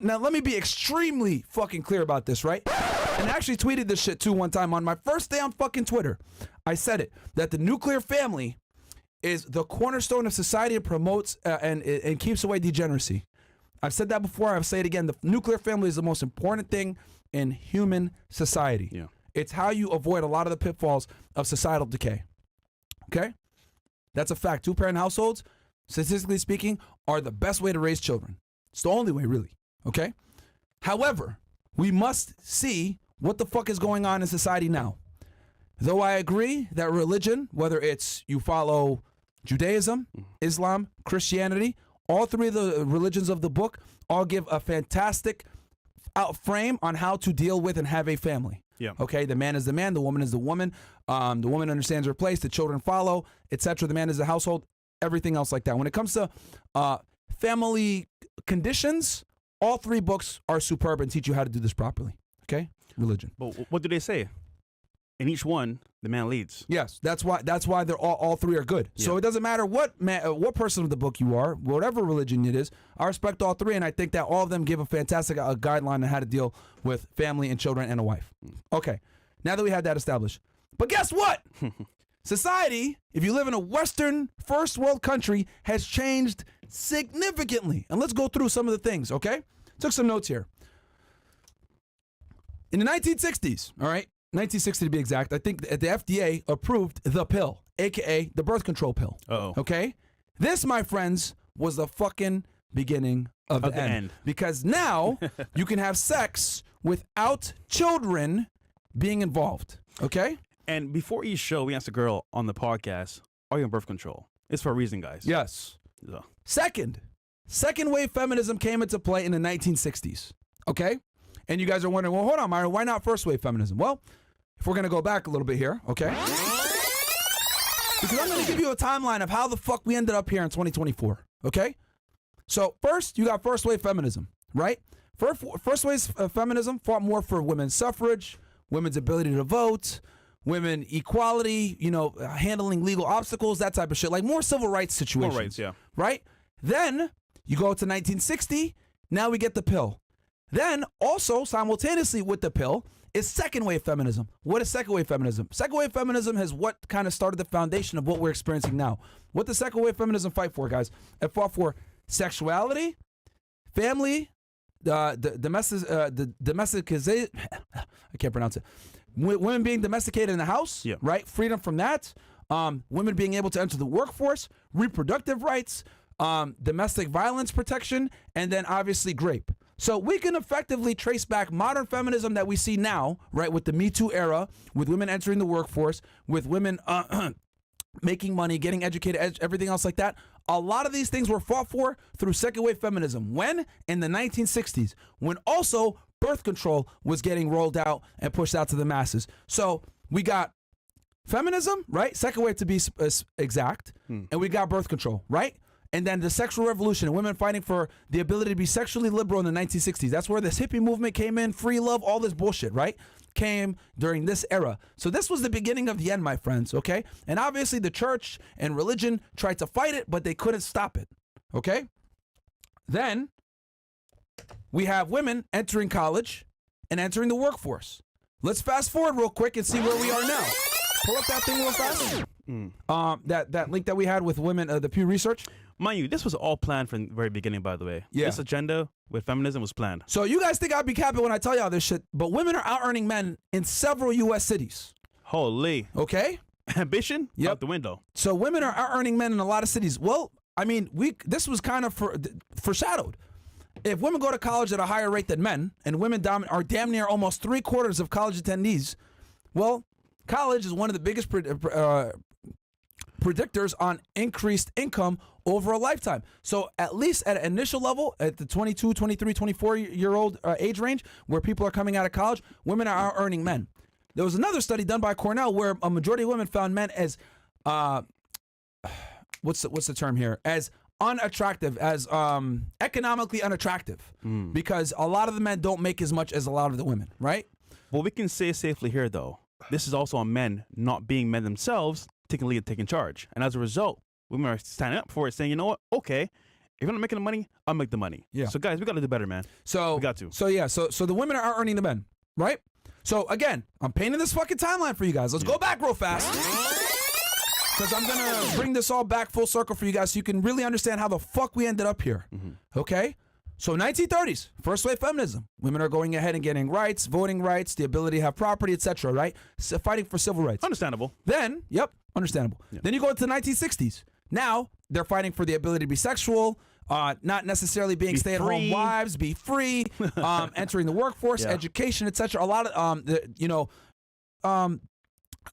Now, let me be extremely fucking clear about this, right? And I actually tweeted this shit too one time on my first day on fucking Twitter. I said it, that the nuclear family is the cornerstone of society and promotes and keeps away degeneracy. I've said that before. I'll say it again. The nuclear family is the most important thing in human society. Yeah. It's how you avoid a lot of the pitfalls of societal decay. Okay? That's a fact. Two-parent households, statistically speaking, are the best way to raise children. It's the only way, really. Okay? However, we must see what the fuck is going on in society now. Though I agree that religion, whether it's you follow Judaism, Islam, Christianity, all three of the religions of the book all give a fantastic frame on how to deal with and have a family. Yeah. Okay, the man is the man, the woman is the woman. The woman understands her place, the children follow, etc. The man is the household, everything else like that. When it comes to family conditions, all three books are superb and teach you how to do this properly. Okay, religion. But what do they say? In each one, the man leads. Yes, that's why they're all three are good. Yeah. So it doesn't matter what person of the book you are, whatever religion it is. I respect all three, and I think that all of them give a fantastic guideline on how to deal with family and children and a wife. Okay, now that we had that established, but guess what? Society, if you live in a Western first world country, has changed significantly, and let's go through some of the things. Okay, took some notes here. In the 1960s, all right. 1960 to be exact, I think the FDA approved the pill, aka the birth control pill. Uh-oh. Okay? This, my friends, was the fucking beginning of the end. Because now you can have sex without children being involved. Okay? And before each show, we asked a girl on the podcast, are you on birth control? It's for a reason, guys. Yes. So. Second wave feminism came into play in the 1960s. Okay? And you guys are wondering, well, hold on, Myra, why not first wave feminism? Well, if we're going to go back a little bit here, okay? Because I'm going to give you a timeline of how the fuck we ended up here in 2024, okay? So first, you got first wave feminism, right? First wave feminism fought more for women's suffrage, women's ability to vote, women equality, handling legal obstacles, that type of shit, like more civil rights situations. More rights, yeah. Right? Then you go to 1960, now we get the pill. Then also simultaneously with the pill is second wave feminism. What is second wave feminism? Second wave feminism has what kind of started the foundation of what we're experiencing now. What does second wave feminism fight for, guys? It fought for sexuality, family, the domesticization. I can't pronounce it. Women being domesticated in the house, yeah. Right? Freedom from that. Women being able to enter the workforce, reproductive rights, domestic violence protection, and then obviously grape. So we can effectively trace back modern feminism that we see now, right, with the Me Too era, with women entering the workforce, with women making money, getting educated, everything else like that. A lot of these things were fought for through second wave feminism. When? In the 1960s, when also birth control was getting rolled out and pushed out to the masses. So we got feminism, right? Second wave to be exact, and we got birth control, right? And then the sexual revolution and women fighting for the ability to be sexually liberal in the 1960s. That's where this hippie movement came in, free love, all this bullshit, right? Came during this era. So this was the beginning of the end, my friends, okay? And obviously the church and religion tried to fight it, but they couldn't stop it, okay? Then we have women entering college and entering the workforce. Let's fast forward real quick and see where we are now. Pull up that thing real fast. That link that we had with women, the Pew Research. Mind you, this was all planned from the very beginning, by the way. Yeah. This agenda with feminism was planned. So you guys think I'd be capping when I tell y'all this shit, but women are out-earning men in several U.S. cities. Holy. Okay? Ambition? Yep. Out the window. So women are out-earning men in a lot of cities. Well, I mean, this was kind of foreshadowed. If women go to college at a higher rate than men, and women are damn near almost 3/4 of college attendees, well, college is one of the biggest predictors on increased income over a lifetime. So at least at an initial level, at the 22, 23, 24-year-old age range, where people are coming out of college, women are out-earning men. There was another study done by Cornell where a majority of women found men as, what's the term here? As unattractive, as economically unattractive, because a lot of the men don't make as much as a lot of the women, right? Well, we can say safely here, though, this is also on men not being men themselves, taking lead, taking charge. And as a result, women are standing up for it, saying, you know what? Okay, If you're not making the money, I'll make the money. Yeah. So guys, we got to do better, man. So we got to. So yeah. So the women are earning the men, right? So again, I'm painting this fucking timeline for you guys. Let's go back real fast. Because I'm going to bring this all back full circle for you guys so you can really understand how the fuck we ended up here. Okay? So 1930s, first wave feminism. Women are going ahead and getting rights, voting rights, the ability to have property, etc., right? So fighting for civil rights. Understandable. Then, understandable. Yep. Then you go into the 1960s. Now, they're fighting for the ability to be sexual, not necessarily being stay-at-home wives, be free, entering the workforce, education, etc. A lot of,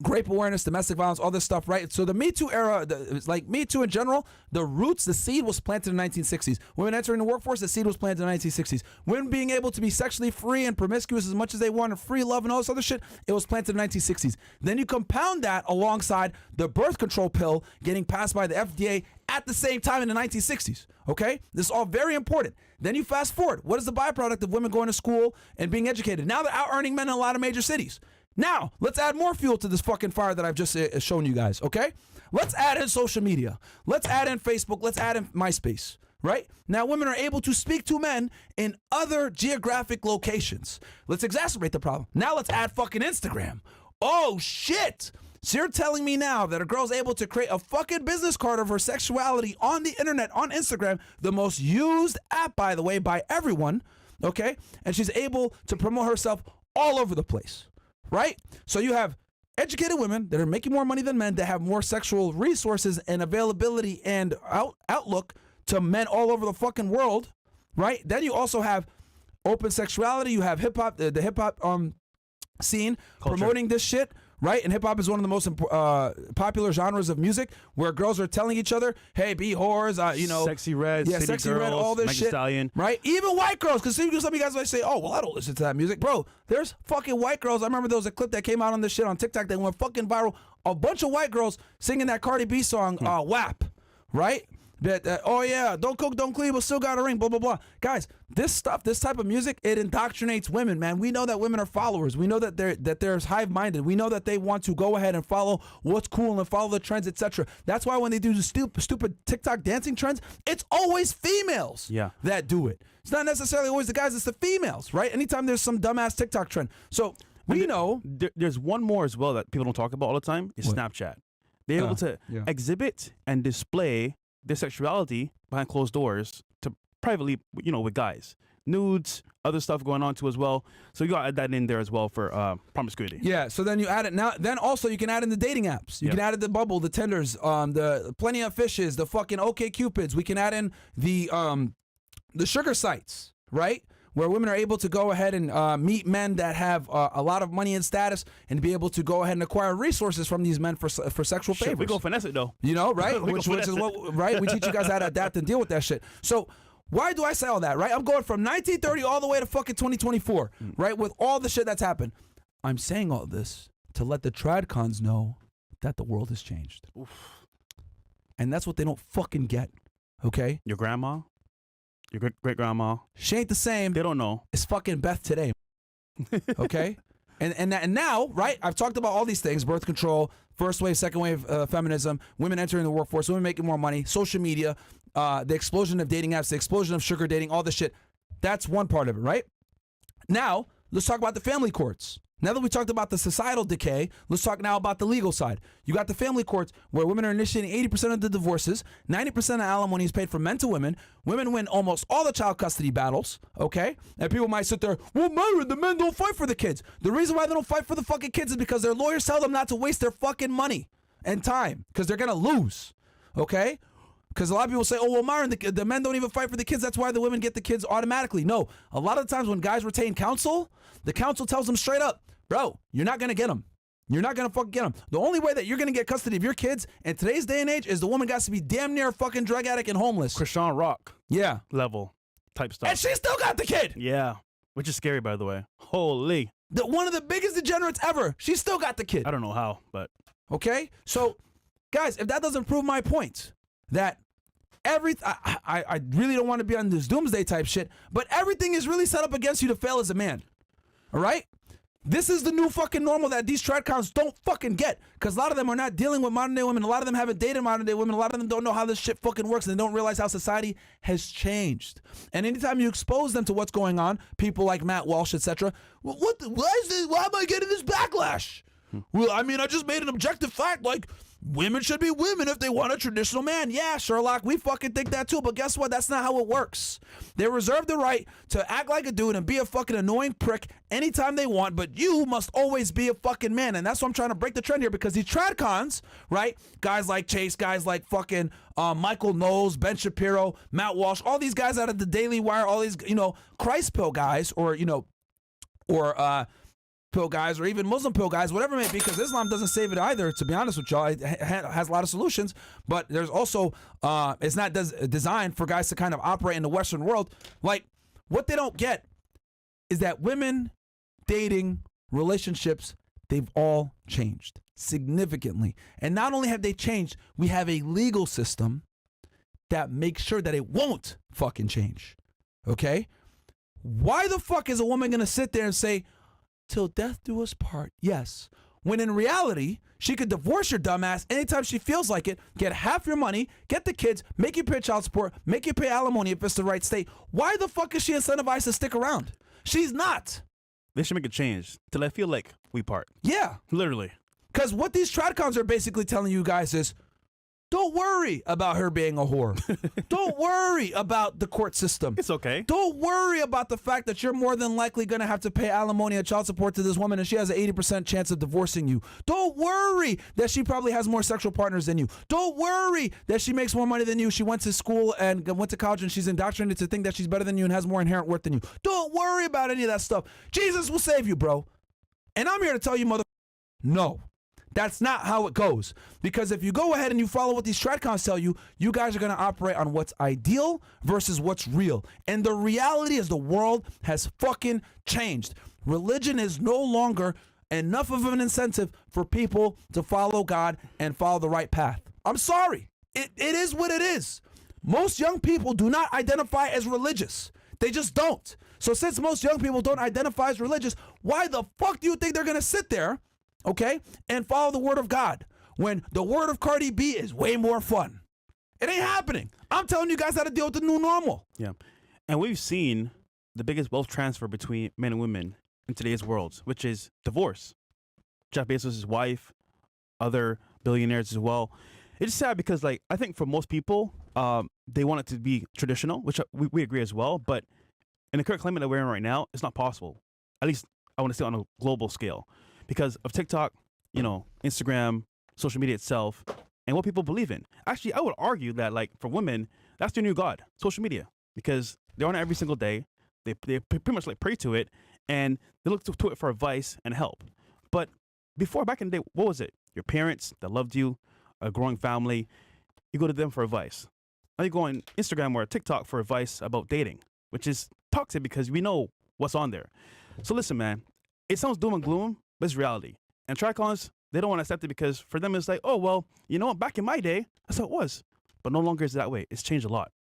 grape awareness, domestic violence, all this stuff, right? So the Me Too era, it's like Me Too in general, the roots, the seed was planted in the 1960s. Women entering the workforce, the seed was planted in the 1960s. Women being able to be sexually free and promiscuous as much as they want, and free love and all this other shit, it was planted in the 1960s. Then you compound that alongside the birth control pill getting passed by the FDA at the same time in the 1960s, okay? This is all very important. Then you fast forward. What is the byproduct of women going to school and being educated? Now they're out-earning men in a lot of major cities. Now, let's add more fuel to this fucking fire that I've just shown you guys, okay? Let's add in social media. Let's add in Facebook. Let's add in MySpace, right? Now, women are able to speak to men in other geographic locations. Let's exacerbate the problem. Now, let's add fucking Instagram. Oh, shit. So you're telling me now that a girl's able to create a fucking business card of her sexuality on the internet, on Instagram, the most used app, by the way, by everyone, okay? And she's able to promote herself all over the place. Right? So you have educated women that are making more money than men, that have more sexual resources and availability and outlook to men all over the fucking world, right? Then you also have open sexuality. You have hip hop, the hip hop scene Culture. Promoting this shit, right? And hip hop is one of the most popular genres of music where girls are telling each other, "Hey, be whores," Sexy Red, City Sexy Girls, Red, all this Megan shit, Stallion. right? Even white girls, because some of you guys might say, "Oh, well, I don't listen to that music," bro. There's fucking white girls. I remember there was a clip that came out on this shit on TikTok that went fucking viral. A bunch of white girls singing that Cardi B song, "WAP," right? That oh yeah, don't cook, don't clean, but still got a ring, blah blah blah. Guys, this stuff, this type of music, it indoctrinates women, man. We know that women are followers. We know that they're hive-minded. We know that they want to go ahead and follow what's cool and follow the trends, etc. That's why when they do the stupid TikTok dancing trends, it's always females that do it. It's not necessarily always the guys, it's the females, right? Anytime there's some dumbass TikTok trend. So we know there's one more as well that people don't talk about all the time is Snapchat. They're able to exhibit and display their sexuality behind closed doors to privately, with guys. Nudes, other stuff going on too as well. So you got to add that in there as well for promiscuity. Yeah, so then you add it now. Then also you can add in the dating apps. You can add in the Bumble, the Tinders, the Plenty of Fishes, the fucking OkCupids. We can add in the sugar sites, right? Where women are able to go ahead and meet men that have a lot of money and status and be able to go ahead and acquire resources from these men for sexual favors. We go finesse it though. Right? which is what, right? We teach you guys how to adapt and deal with that shit. So why do I say all that, right? I'm going from 1930 all the way to fucking 2024, right? With all the shit that's happened. I'm saying all this to let the tradcons know that the world has changed. Oof. And that's what they don't fucking get, okay? Your grandma? Your great-grandma. She ain't the same. They don't know. It's fucking Beth today. Okay? And now, right, I've talked about all these things, birth control, first wave, second wave feminism, women entering the workforce, women making more money, social media, the explosion of dating apps, the explosion of sugar dating, all this shit. That's one part of it, right? Now, let's talk about the family courts. Now that we talked about the societal decay, let's talk now about the legal side. You got the family courts where women are initiating 80% of the divorces, 90% of alimony is paid from men to women. Women win almost all the child custody battles, okay? And people might sit there, well, Myron, the men don't fight for the kids. The reason why they don't fight for the fucking kids is because their lawyers tell them not to waste their fucking money and time because they're going to lose, okay? Because a lot of people say, oh, well, Myron, the men don't even fight for the kids. That's why the women get the kids automatically. No, a lot of the times when guys retain counsel, the counsel tells them straight up, bro, you're not going to get them. You're not going to fucking get them. The only way that you're going to get custody of your kids in today's day and age is the woman got to be damn near a fucking drug addict and homeless. Krishan Rock. Yeah. Level type stuff. And she still got the kid. Yeah. Which is scary, by the way. Holy. One of the biggest degenerates ever. She still got the kid. I don't know how, but. Okay? So, guys, if that doesn't prove my point, that I really don't want to be on this doomsday type shit, but everything is really set up against you to fail as a man. All right? This is the new fucking normal that these tradcons don't fucking get, because a lot of them are not dealing with modern day women. A lot of them haven't dated modern day women. A lot of them don't know how this shit fucking works, and they don't realize how society has changed. And anytime you expose them to what's going on, people like Matt Walsh, etc., why am I getting this backlash? Well, I mean, I just made an objective fact, like, women should be women if they want a traditional man. Yeah, Sherlock, we fucking think that too, but guess what? That's not how it works. They reserve the right to act like a dude and be a fucking annoying prick anytime they want, but you must always be a fucking man. And that's why I'm trying to break the trend here, because these tradcons, right? Guys like Chase, guys like fucking Michael Knowles, Ben Shapiro, Matt Walsh, all these guys out of the Daily Wire, all these, Christ pill guys, or pill guys, or even Muslim pill guys, whatever it may be, because Islam doesn't save it either, to be honest with y'all. It has a lot of solutions, but there's also, it's not designed for guys to kind of operate in the Western world. Like, what they don't get is that women, dating, relationships, they've all changed significantly. And not only have they changed, we have a legal system that makes sure that it won't fucking change. Okay? Why the fuck is a woman gonna sit there and say, till death do us part? Yes. When in reality, she could divorce your dumbass anytime she feels like it, get half your money, get the kids, make you pay child support, make you pay alimony if it's the right state. Why the fuck is she incentivized to stick around? She's not. They should make a change till I feel like we part. Yeah. Literally. Because what these tradcons are basically telling you guys is, don't worry about her being a whore. Don't worry about the court system. It's okay. Don't worry about the fact that you're more than likely going to have to pay alimony and child support to this woman, and she has an 80% chance of divorcing you. Don't worry that she probably has more sexual partners than you. Don't worry that she makes more money than you. She went to school and went to college, and she's indoctrinated to think that she's better than you and has more inherent worth than you. Don't worry about any of that stuff. Jesus will save you, bro. And I'm here to tell you, no. That's not how it goes. Because if you go ahead and you follow what these tradcons tell you, you guys are going to operate on what's ideal versus what's real. And the reality is the world has fucking changed. Religion is no longer enough of an incentive for people to follow God and follow the right path. I'm sorry. It is what it is. Most young people do not identify as religious. They just don't. So since most young people don't identify as religious, why the fuck do you think they're going to sit there, okay, and follow the word of God when the word of Cardi B is way more fun? It ain't happening. I'm telling you guys how to deal with the new normal. Yeah. And we've seen the biggest wealth transfer between men and women in today's world, which is divorce. Jeff Bezos' wife, other billionaires as well. It's sad because, like, I think for most people, they want it to be traditional, which we agree as well. But in the current climate that we're in right now, it's not possible. At least I want to say on a global scale, because of TikTok, Instagram, social media itself, and what people believe in. Actually, I would argue that, like, for women, that's their new god, social media, because they're on it every single day. They pretty much like pray to it, and they look to it for advice and help. But before, back in the day, what was it? Your parents that loved you, a growing family, you go to them for advice. Now you go on Instagram or TikTok for advice about dating, which is toxic because we know what's on there. So listen, man, it sounds doom and gloom, but it's reality. And tradcons, they don't want to accept it because for them it's like, oh, well, you know what? Back in my day, that's how it was. But no longer is it that way. It's changed a lot.